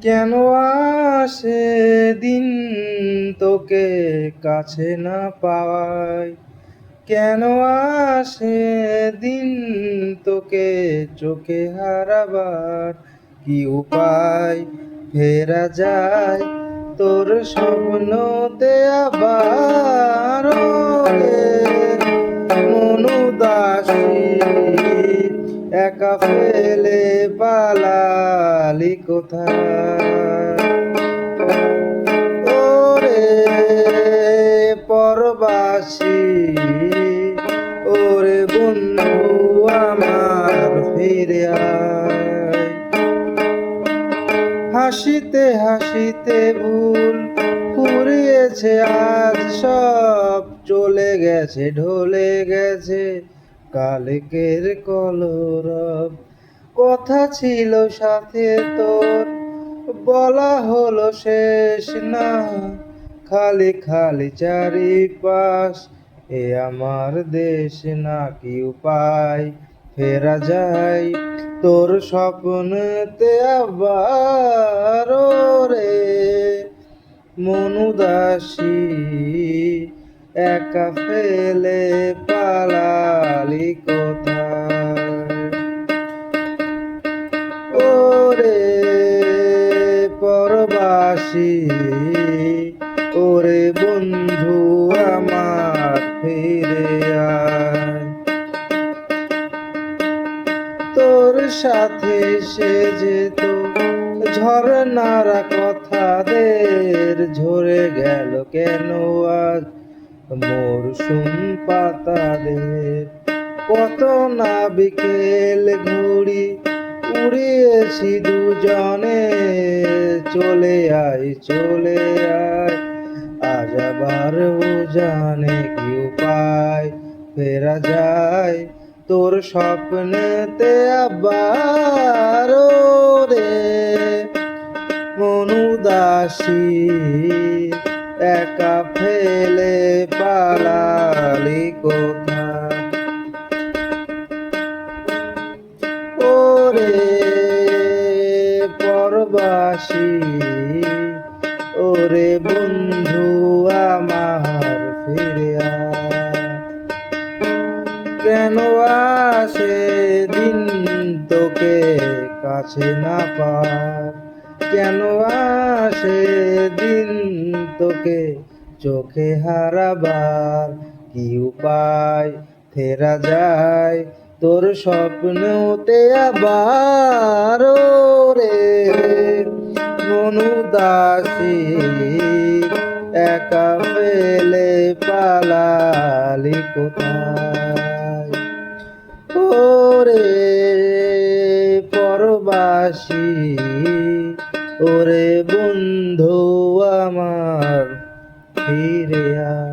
কেন আসে দিন তোকে কাছে না পাওয়ায়, কেন আসে দিন তোকে চোখে হারাবার, কি উপায় ফেরা যায় তোর স্বপ্নতে আবার, রে মন উদাসী একা ফেলে পালালি কোথায়, ওরে পরবাসী ওরে বন্ধু আমার ফিরে আয়। হাসিতে হাসিতে ভুল ফুরিয়েছে আজ সব, চলে গেছে ঢলে গেছে কালকের কলরব। কথা ছিল সাথে তোর বলা হলো শেষ না, খালি খালি চারিপাশ এ আমার দেশ না, কি উপায় ফেরা যায় তোর স্বপ্নেতে আবার, রে মন উদাসী একা ফেলে পালালি কোথায়, ওরে পরবাসী ওরে বন্ধু আমার ফিরে আয়। তোর সাথে সে যেত ঝরনারা কথাদের, ঝরে গেল কেন আজ মরশুম পাতাদের। কত না বিকেল ঘুড়ি উড়িয়েছি দুজনে, চলে আয় চলে আয় আজ আবার জানে, কি উপায় ফেরা যায় তোর স্বপ্নেতে আবার, রে মন উদাসী একা ফেলে পালালি কোথায়, ওরে পরবাসী ওরে বন্ধু আমার ফিরে আয়। কেন আসে দিন তোকে কাছে না পাওয়ার, কেন আসে দিন তোকে চোখে হারাবার, কি উপায় ফেরা যায় তোর স্বপ্নতে আবার, রে মন উদাসী একা ফেলে পালালি কোথায়, ওরে পরবাসী ওরে বন্ধু আমার ফিরে আয়।